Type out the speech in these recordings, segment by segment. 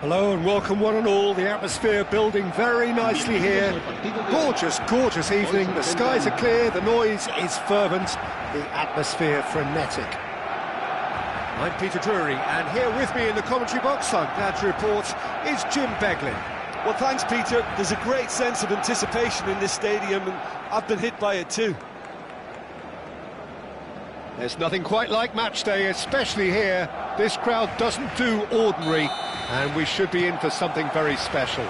Hello and welcome one and all. The atmosphere building very nicely here. Gorgeous, gorgeous evening. The skies are clear, the noise is fervent, the atmosphere frenetic. I'm Peter Drury, and here with me in the commentary box, I'm glad to report, is Jim Beglin. Well, thanks, Peter. There's a great sense of anticipation in this stadium, and I've been hit by it too. There's nothing quite like match day, especially here. This crowd doesn't do ordinary, and we should be in for something very special.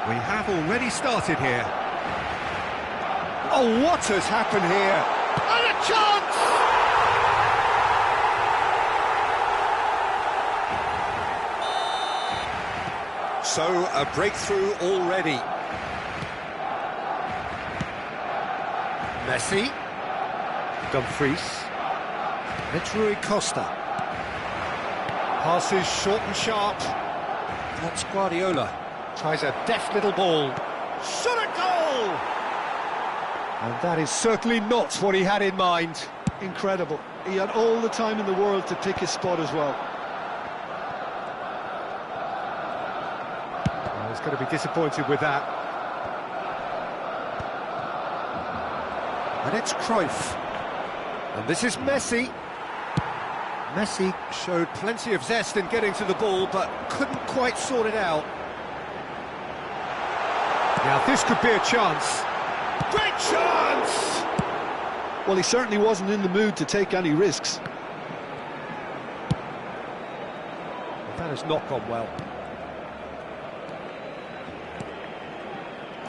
We have already started here. Oh, what has happened here? And a chance! So, a breakthrough already. Messi. Dumfries. It's Rui Costa. Passes short and sharp. That's Guardiola. Tries a deft little ball. Shot a goal! And that is certainly not what he had in mind. Incredible. He had all the time in the world to pick his spot as well. Oh, he's going to be disappointed with that. And it's Cruyff. And this is Messi. Messi showed plenty of zest in getting to the ball, but couldn't quite sort it out. Now this could be a chance. Great chance! Well, he certainly wasn't in the mood to take any risks. That has not gone well.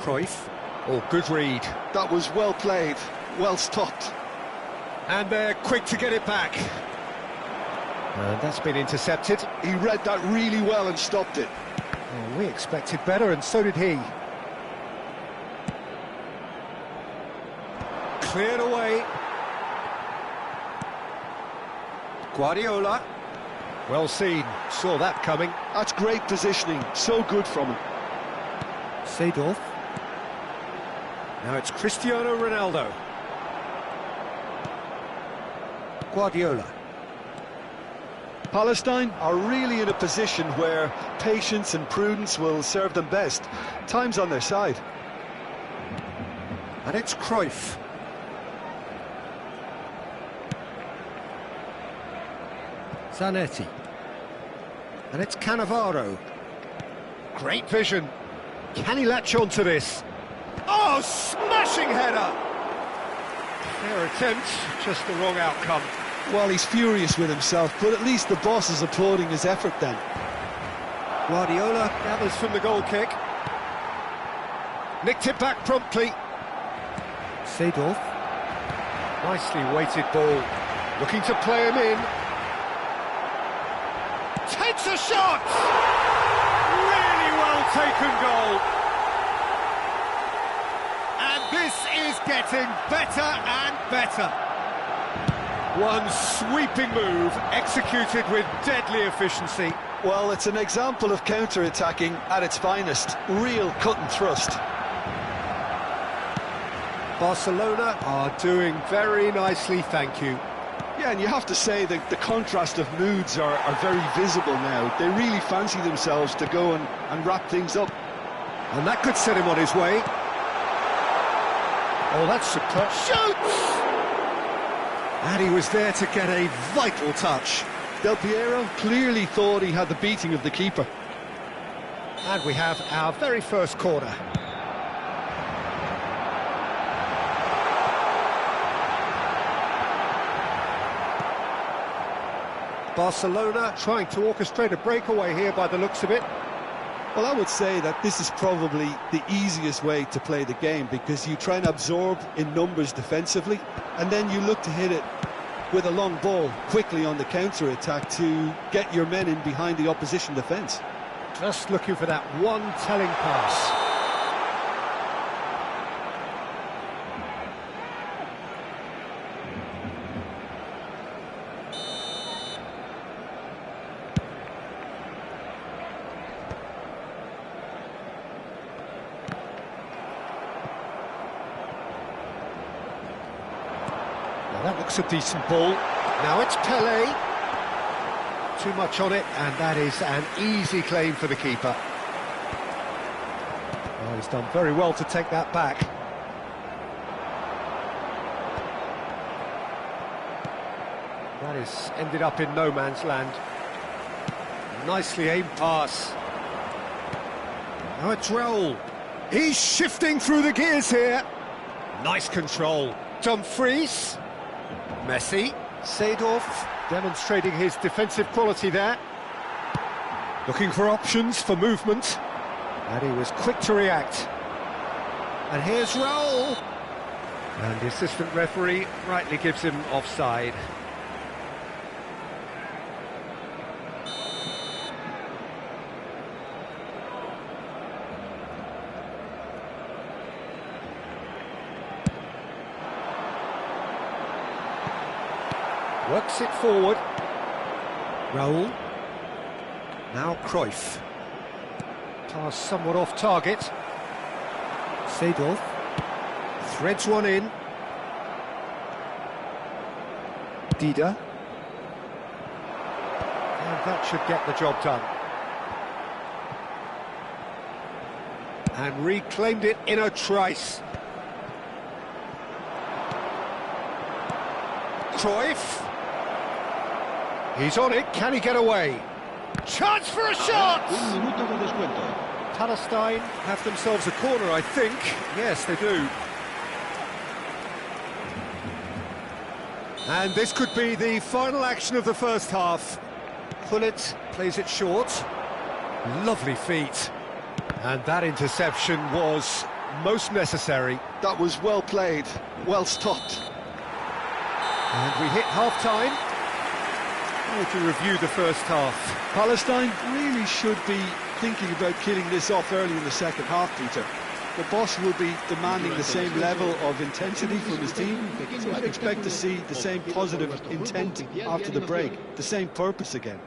Cruyff. Oh, good read. That was well played, well stopped. And they're quick to get it back. And that's been intercepted. He read that really well and stopped it. Oh, we expected better, and so did he. Cleared away. Guardiola. Well seen. Saw that coming. That's great positioning. So good from him. Seedorf. Now it's Cristiano Ronaldo. Guardiola. Palestine are really in a position where patience and prudence will serve them best. Time's on their side. And it's Cruyff. Zanetti. And it's Cannavaro. Great vision. Can he latch on to this? Oh, smashing header! Fair attempt, just the wrong outcome. Well, he's furious with himself, but at least the boss is applauding his effort then. Guardiola gathers from the goal kick. Nicked it back promptly. Seedorf. Nicely weighted ball. Looking to play him in. Takes a shot! Really well taken goal. And this is getting better and better. One sweeping move, executed with deadly efficiency. Well, it's an example of counter-attacking at its finest. Real cut and thrust. Barcelona are doing very nicely, thank you. Yeah, and you have to say that the contrast of moods are very visible now. They really fancy themselves to go and wrap things up. And that could set him on his way. Oh, that's superb. Shoots! And he was there to get a vital touch. Del Piero clearly thought he had the beating of the keeper. And we have our very first corner. Barcelona trying to orchestrate a breakaway here by the looks of it. Well, I would say that this is probably the easiest way to play the game, because you try and absorb in numbers defensively, and then you look to hit it with a long ball quickly on the counter-attack to get your men in behind the opposition defence. Just looking for that one telling pass. That looks a decent ball. Now it's Pelé. Too much on it, and that is an easy claim for the keeper. Oh, he's done very well to take that back. That is ended up in no man's land. Nicely aimed pass. Now it's Raul. He's shifting through the gears here. Nice control. Dumfries. Messi. Seedorf demonstrating his defensive quality there. Looking for options for movement. And he was quick to react. And here's Raul. And the assistant referee rightly gives him offside. Works it forward. Raul. Now Cruyff. Pass somewhat off target. Seedorf. Threads one in. Dida. And that should get the job done. And reclaimed it in a trice. Cruyff. He's on it, can he get away? Chance for a shot! Palestine have themselves a corner, I think. Yes, they do. And this could be the final action of the first half. Pullet plays it short. Lovely feet. And that interception was most necessary. That was well played, well stopped. And we hit half-time. To review the first half. Palestine really should be thinking about killing this off early in the second half, Peter. The boss will be demanding the same level of intensity from his team, so I'd expect to see the same positive intent after the break, the same purpose again.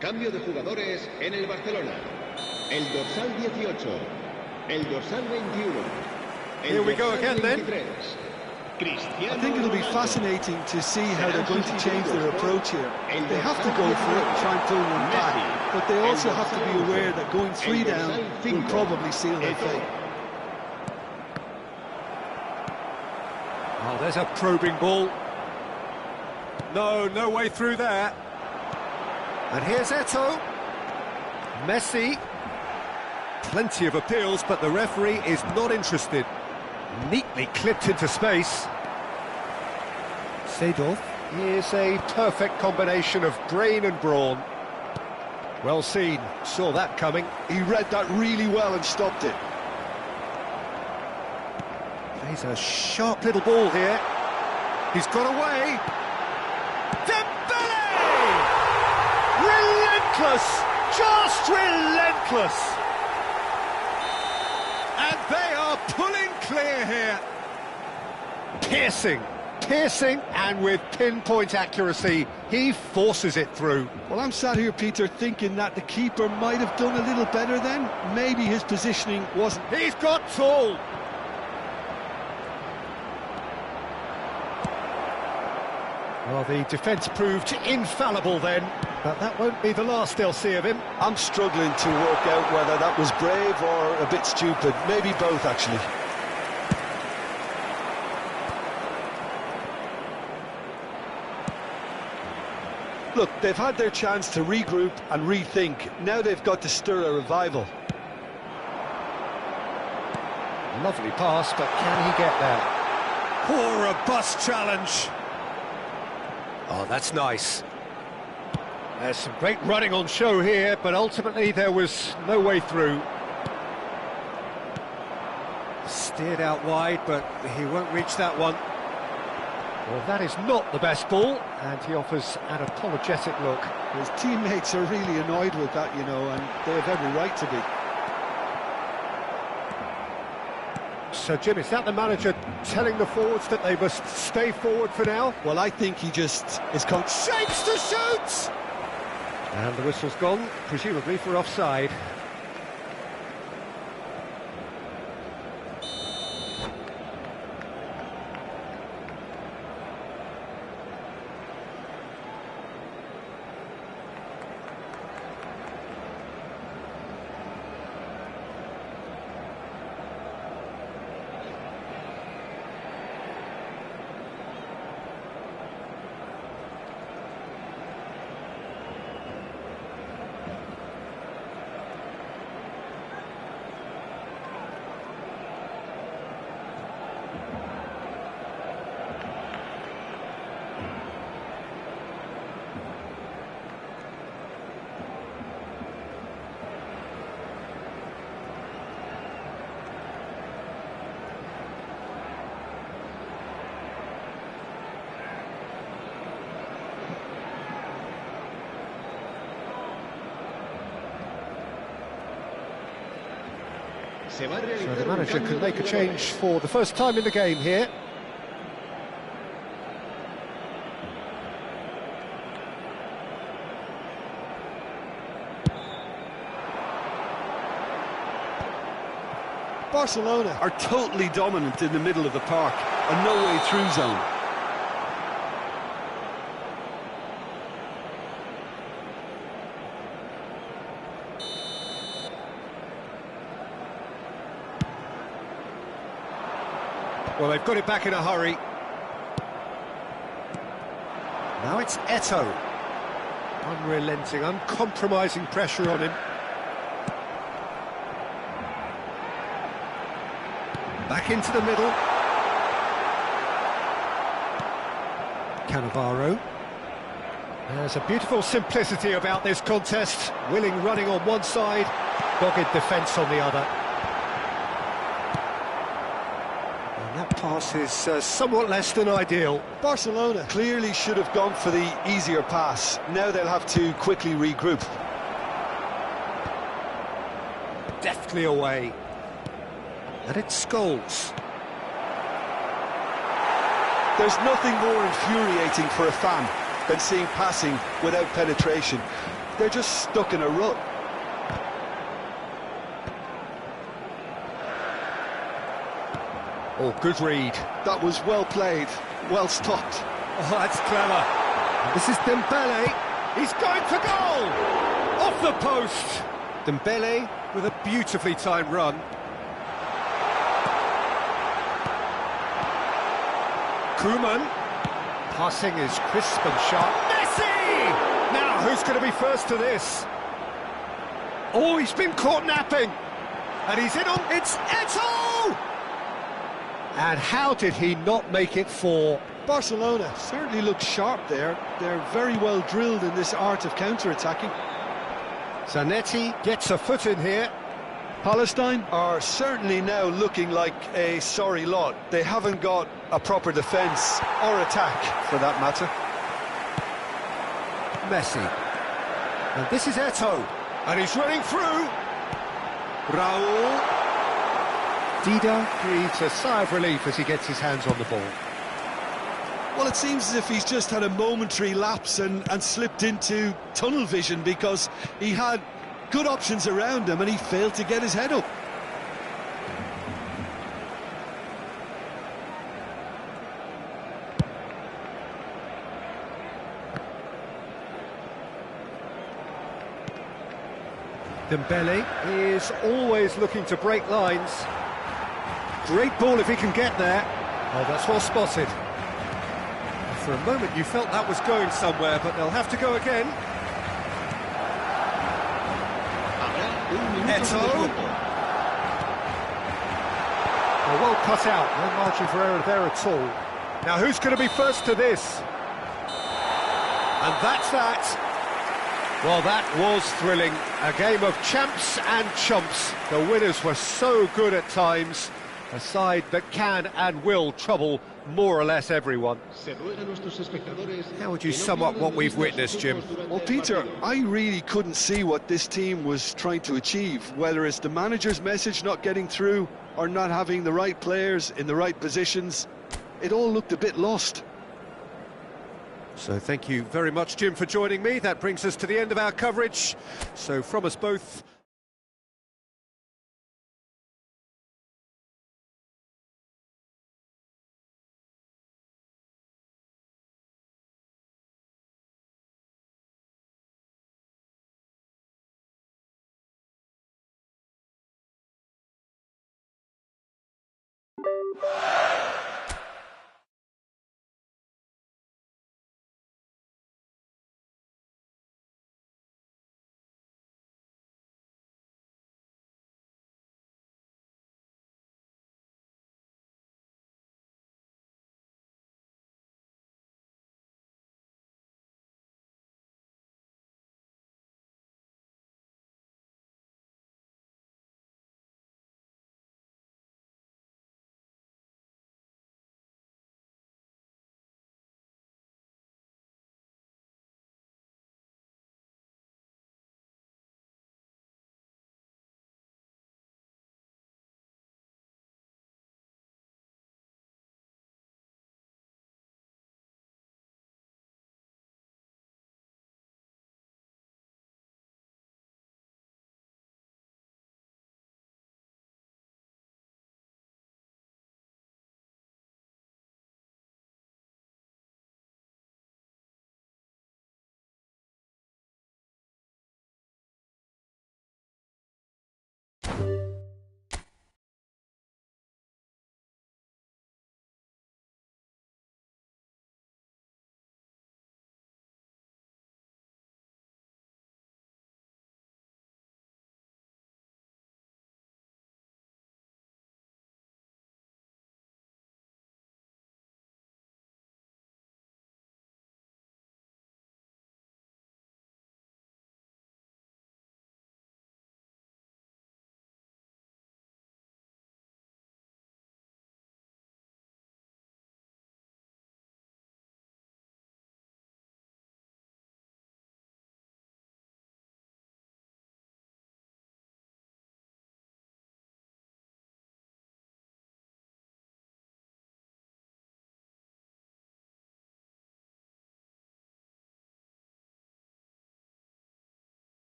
Cambio de jugadores en el Barcelona. El dorsal 18, el dorsal 21, Here we go again then. I think it'll be fascinating to see how they're going to change their approach here. They have to go for it and try and pull one back, but they also have to be aware that going 3 down will probably seal their fate. Oh, there's a probing ball. No way through there. And here's Eto'o. Messi. Plenty of appeals, but the referee is not interested. Neatly clipped into space. Seedorf. Here's a perfect combination of brain and brawn. Well seen, saw that coming. He read that really well and stopped it. Plays a sharp little ball here. He's got away. Relentless! Just relentless! And they are pulling clear here. Piercing, and with pinpoint accuracy, he forces it through. Well, I'm sat here, Peter, thinking that the keeper might have done a little better then. Maybe his positioning wasn't... He's got tall! Well, the defence proved infallible then, but that won't be the last they'll see of him. I'm struggling to work out whether that was brave or a bit stupid. Maybe both, actually. Look, they've had their chance to regroup and rethink. Now they've got to stir a revival. Lovely pass, but can he get there? Poor robust challenge. Oh, that's nice. There's some great running on show here, but ultimately there was no way through. Steered out wide, but he won't reach that one. Well, that is not the best ball, and he offers an apologetic look. His teammates are really annoyed with that, you know, and they have every right to be. So, Jim, is that the manager telling the forwards that they must stay forward for now? Well, I think he just is shapes to shoot! And the whistle's gone, presumably for offside. So the manager can make a change for the first time in the game here. Barcelona are totally dominant in the middle of the park, a no-way-through zone. Well, they've got it back in a hurry. Now it's Eto'o. Unrelenting, uncompromising pressure on him. Back into the middle. Cannavaro. There's a beautiful simplicity about this contest. Willing running on one side, dogged defence on the other. That pass is somewhat less than ideal. Barcelona clearly should have gone for the easier pass. Now they'll have to quickly regroup. Deftly away. And it's Scholes. There's nothing more infuriating for a fan than seeing passing without penetration. They're just stuck in a rut. Oh, good read. That was well played, well stopped. Oh, that's clever. This is Dembele. He's going for goal! Off the post! Dembele with a beautifully timed run. Koeman. Passing is crisp and sharp. Messi! Now, who's going to be first to this? Oh, he's been caught napping. And he's in on... It's Eto'o! And how did he not make it four? Barcelona certainly looks sharp there. They're very well drilled in this art of counter-attacking. Zanetti gets a foot in here. Palestine are certainly now looking like a sorry lot. They haven't got a proper defence or attack, for that matter. Messi. And this is Eto'o. And he's running through. Raul. Dida breathes a sigh of relief as he gets his hands on the ball. Well, it seems as if he's just had a momentary lapse and slipped into tunnel vision, because he had good options around him and he failed to get his head up. Dembele is always looking to break lines. Great ball if he can get there. Oh, that's well spotted. For a moment you felt that was going somewhere, but they'll have to go again. Eto'o. Oh, well cut out, no margin for error there at all. Now who's going to be first to this? And that's that. Well, that was thrilling. A game of champs and chumps. The winners were so good at times. A side that can and will trouble more or less everyone. How would you sum up what we've witnessed, Jim? Well, Peter, I really couldn't see what this team was trying to achieve, whether it's the manager's message not getting through or not having the right players in the right positions. It all looked a bit lost. So thank you very much, Jim, for joining me. That brings us to the end of our coverage. So from us both...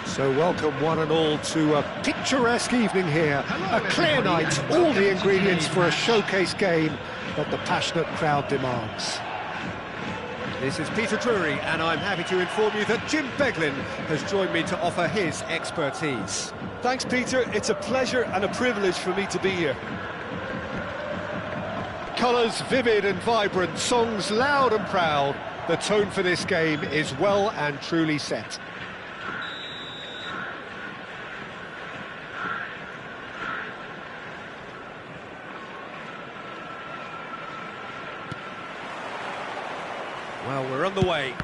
So welcome one and all to a picturesque evening here. A clear night, all the ingredients for a showcase game that the passionate crowd demands. This is Peter Drury, and I'm happy to inform you that Jim Beglin has joined me to offer his expertise. Thanks, Peter. It's a pleasure and a privilege for me to be here. Colours vivid and vibrant, songs loud and proud. The tone for this game is well and truly set. Well, we're on the way.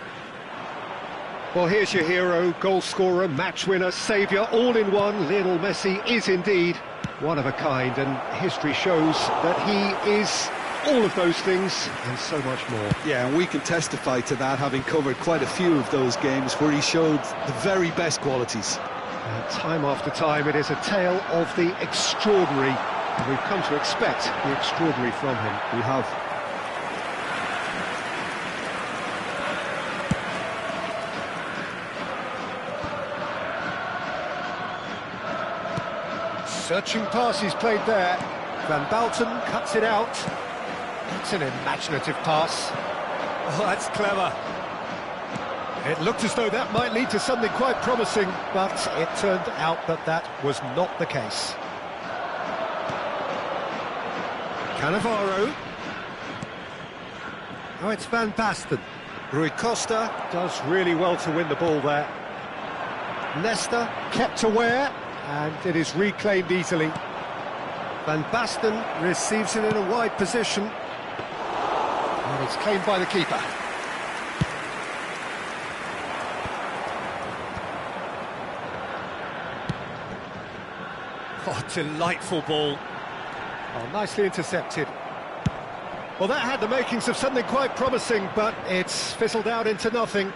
Well, here's your hero, goal scorer, match winner, saviour, all in one. Lionel Messi is indeed one of a kind, and history shows that he is all of those things and so much more. Yeah, and we can testify to that, having covered quite a few of those games where he showed the very best qualities. Time after time, it is a tale of the extraordinary, and we've come to expect the extraordinary from him. We have. Searching pass he's played there. Van Balten cuts it out. That's an imaginative pass. Oh, that's clever. It looked as though that might lead to something quite promising, but it turned out that that was not the case. Cannavaro. Oh, it's Van Basten. Rui Costa does really well to win the ball there. Nesta kept aware, and it is reclaimed easily. Van Basten receives it in a wide position, and it's claimed by the keeper. Oh, delightful ball. Oh, nicely intercepted. Well, that had the makings of something quite promising, but it's fizzled out into nothing.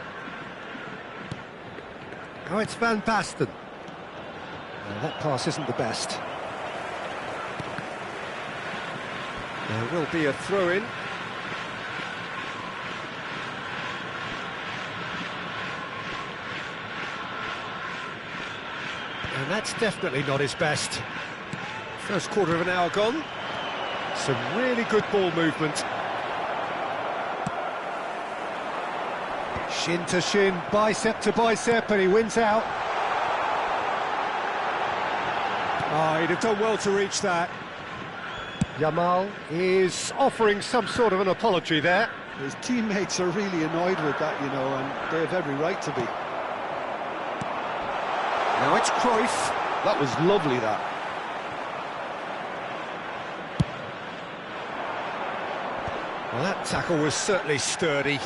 Oh, it's Van Basten. Well, that pass isn't the best. There will be a throw-in. And that's definitely not his best. First quarter of an hour gone. Some really good ball movement. Shin to shin, bicep to bicep, and he wins out. Oh, he'd have done well to reach that. Yamal is offering some sort of an apology there. His teammates are really annoyed with that, you know, and they have every right to be. Now it's Cruyff. That was lovely, that. Well, that tackle was certainly sturdy.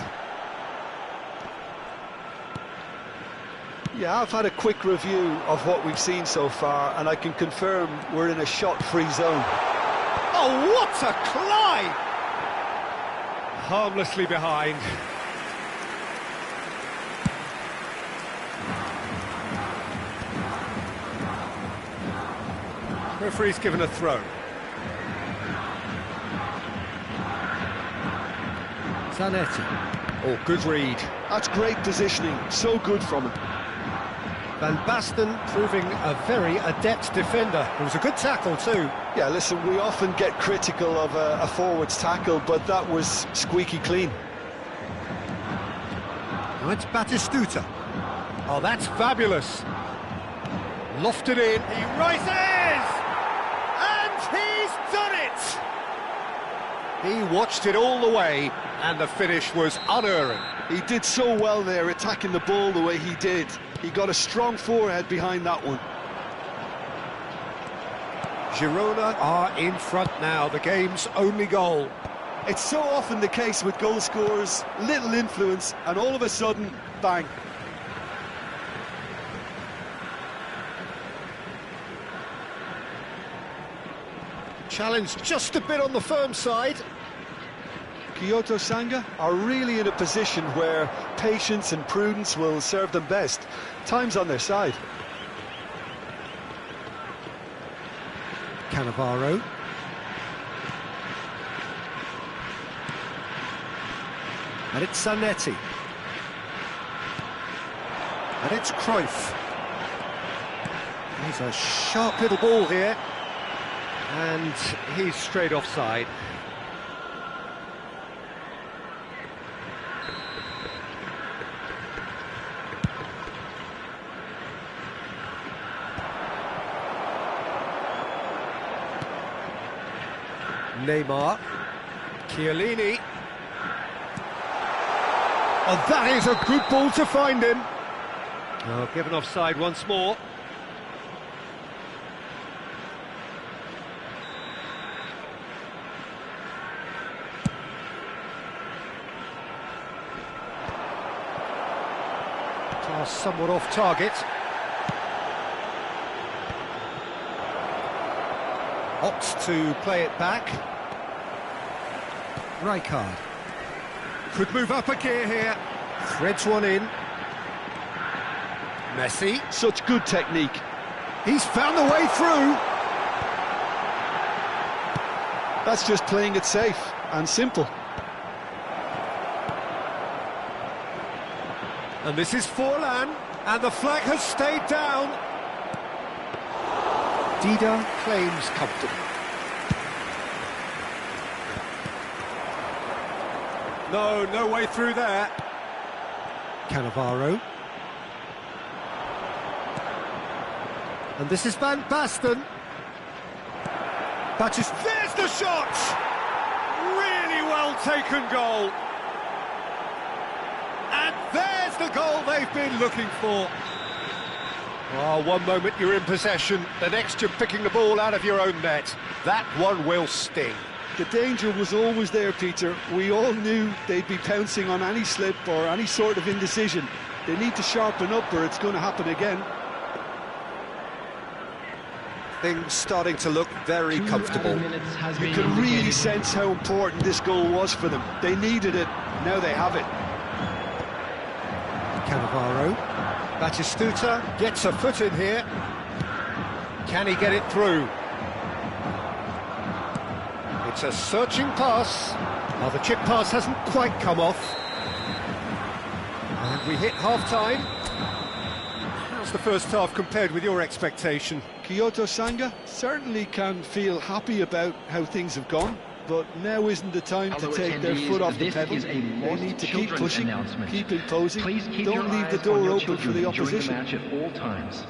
Yeah, I've had a quick review of what we've seen so far, and I can confirm we're in a shot-free zone. Oh, what a climb! Harmlessly behind. Referee's given a throw. Zanetti. Oh, good read. That's great positioning, so good from him. Van Basten proving a very adept defender. It was a good tackle too. Yeah, listen, we often get critical of a forward's tackle, but that was squeaky clean. Now it's Batistuta. Oh, that's fabulous. Lofted in. He rises! And he's done it! He watched it all the way, and the finish was unerring. He did so well there, attacking the ball the way he did. He got a strong forehead behind that one. Girona are in front now, the game's only goal. It's so often the case with goal scorers, little influence, and all of a sudden, bang. Challenge just a bit on the firm side. Kyoto Sanga are really in a position where patience and prudence will serve them best. Time's on their side. Cannavaro. And it's Zanetti. And it's Cruyff. He's a sharp little ball here. And he's straight offside. Neymar. Chiellini. Oh, that is a good ball to find him. Oh, given offside once more. Pass somewhat off target. Opts to play it back. Rijkaard. Could move up a gear here. Threads one in. Messi. Such good technique. He's found the way through. That's just playing it safe and simple. And this is Forlan, and the flag has stayed down. Dida claims comfortable. No way through there. Cannavaro. And this is Van Basten. There's the shot! Really well taken goal. And there's the goal they've been looking for. Oh, one moment you're in possession, the next you're picking the ball out of your own net. That one will sting. The danger was always there, Peter. We all knew they'd be pouncing on any slip or any sort of indecision. They need to sharpen up or it's going to happen again. Things starting to look very comfortable. You can really sense how important this goal was for them. They needed it, now they have it. Cannavaro. Batistuta gets a foot in here. Can he get it through? It's a searching pass. Now the chip pass hasn't quite come off. And we hit half-time. How's the first half compared with your expectation? Kyoto Sanga certainly can feel happy about how things have gone, but now isn't the time to take their foot off the pedal. They need to keep pushing, keep imposing, don't leave the door open for the opposition. Match at all times.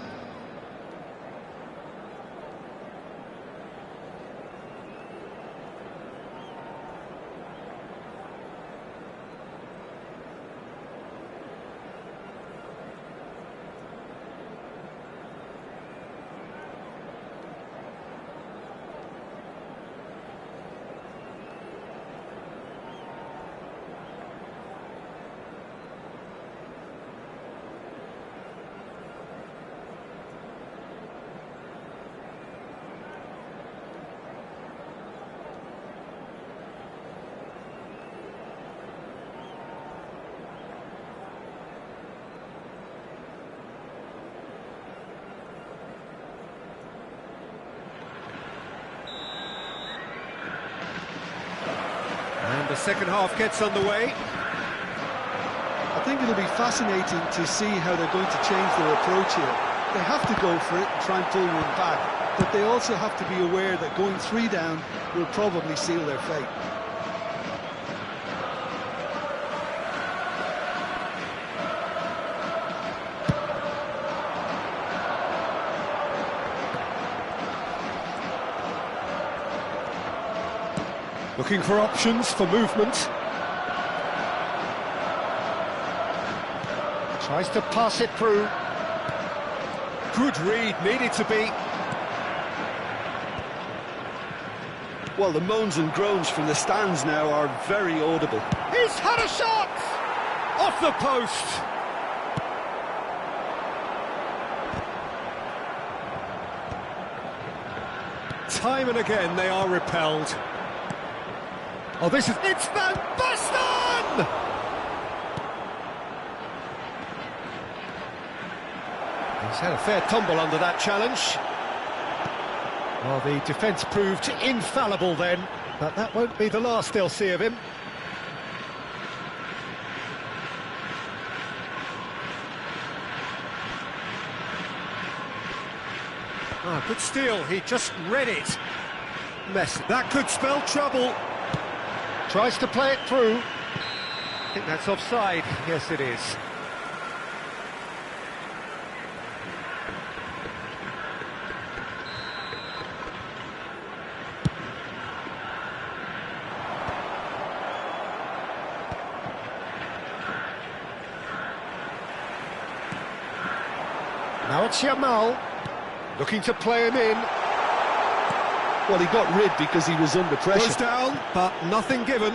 And the second half gets underway. I think it'll be fascinating to see how they're going to change their approach here. They have to go for it and try and pull one back, but they also have to be aware that going 3 down will probably seal their fate. Looking for options for movement. Tries to pass it through. Good read, needed to be. Well, the moans and groans from the stands now are very audible. He's had a shot! Off the post! Time and again they are repelled. Oh, it's Van Basten! He's had a fair tumble under that challenge. Well, the defence proved infallible then, but that won't be the last they'll see of him. Ah, good steal, he just read it. Messi. That could spell trouble. Tries to play it through. I think that's offside. Yes, it is. Now it's Yamal, looking to play him in. Well, he got rid because he was under pressure. Goes down, but nothing given.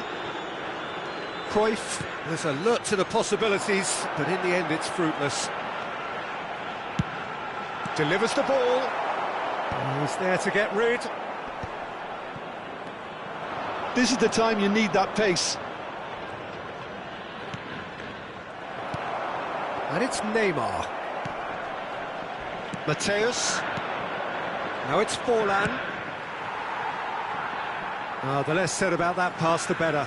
Cruyff was alert to the possibilities, but in the end it's fruitless. Delivers the ball. He's there to get rid. This is the time you need that pace. And it's Neymar. Mateus. Now it's Forlan. The less said about that pass, the better.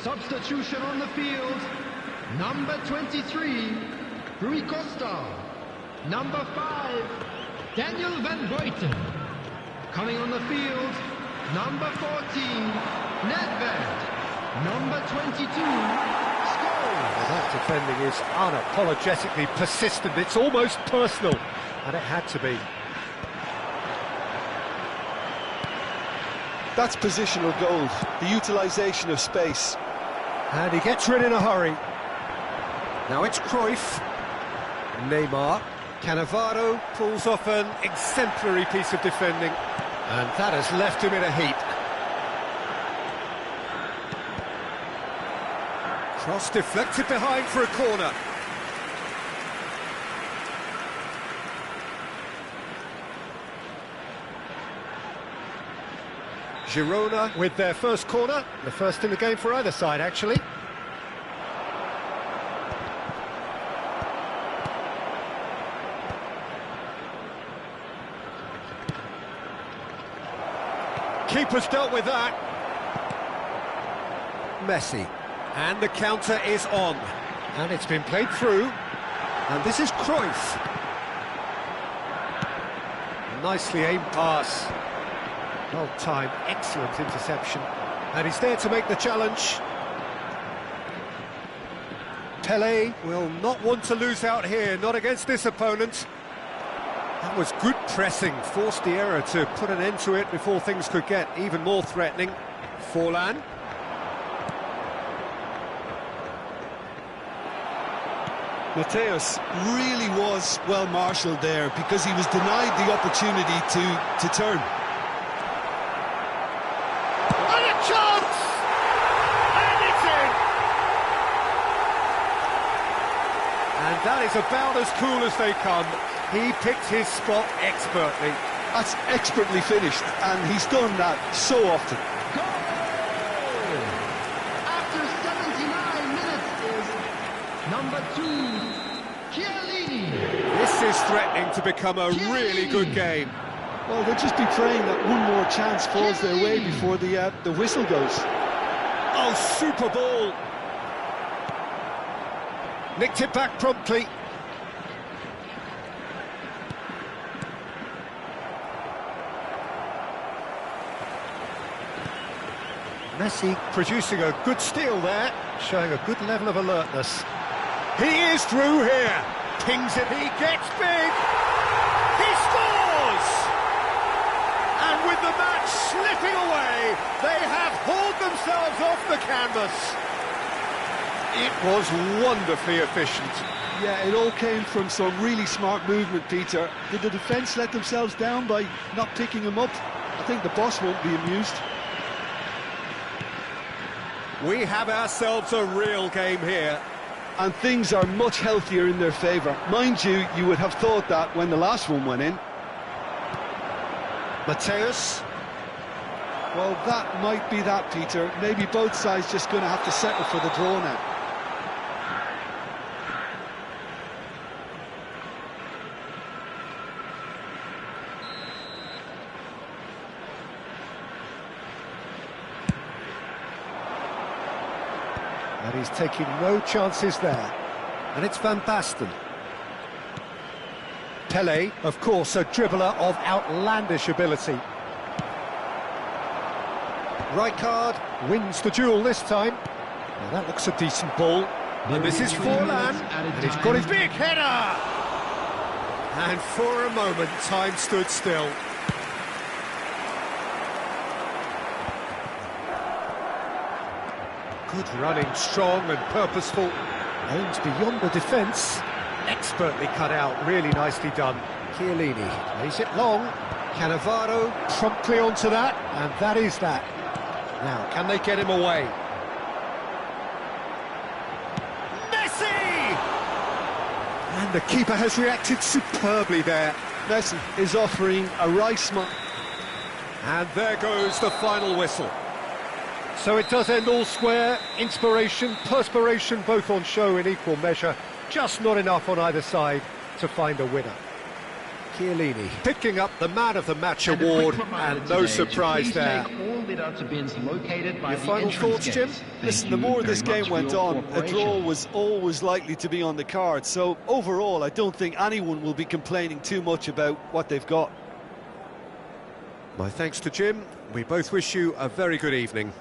Substitution on the field. Number 23, Rui Costa. Number 5, Daniel Van Buiten. Coming on the field, number 14, Nedved. Number 22, Scholes. Well, that defending is unapologetically persistent. It's almost personal, and it had to be. That's positional goal, the utilisation of space. And he gets rid in a hurry. Now it's Cruyff. Neymar. Cannavaro pulls off an exemplary piece of defending. And that has left him in a heap. Cross deflected behind for a corner. Girona with their first corner, the first in the game for either side, actually. Keeper's dealt with that. Messi. And the counter is on. And it's been played through. And this is Cruyff. Nicely aimed pass. Well timed, excellent interception. And he's there to make the challenge. Pelé will not want to lose out here, not against this opponent. That was good pressing, forced the error to put an end to it before things could get even more threatening. Forlan. Mateus really was well marshalled there because he was denied the opportunity to turn. And a chance! And it's in! And that is about as cool as they come. He picked his spot expertly. That's expertly finished, and he's done that so often. Goal! After 79 minutes is number 2, Chiellini. This is threatening to become a really good game. Well, they'll just be praying that one more chance falls their way before the whistle goes. Oh, super ball! Nicked it back promptly. Messi producing a good steal there, showing a good level of alertness. He is through here. Pings it, he gets big. He scores! And with the match canvas. It was wonderfully efficient. Yeah, it all came from some really smart movement, Peter. Did the defence let themselves down by not picking him up? I think the boss won't be amused. We have ourselves a real game here. And things are much healthier in their favour. Mind you, you would have thought that when the last one went in. Mateus. Well, that might be that, Peter. Maybe both sides just going to have to settle for the draw now. And he's taking no chances there. And it's Van Basten. Pele, of course, a dribbler of outlandish ability. Rijkaard wins the duel this time. Now that looks a decent ball. And this is Forlan, and he's got his big header! And for a moment, time stood still. Good running, strong and purposeful. Aims beyond the defence. Expertly cut out, really nicely done. Chiellini plays it long. Cannavaro promptly onto that, and that is that. Now, can they get him away? Messi! And the keeper has reacted superbly there. Messi is offering a rice mug. And there goes the final whistle. So it does end all square. Inspiration, perspiration, both on show in equal measure. Just not enough on either side to find a winner. Chiellini picking up the Man of the Match award, and no surprise there. Your final thoughts, Jim? Listen, the more this game went on, a draw was always likely to be on the card. So overall, I don't think anyone will be complaining too much about what they've got. My thanks to Jim. We both wish you a very good evening.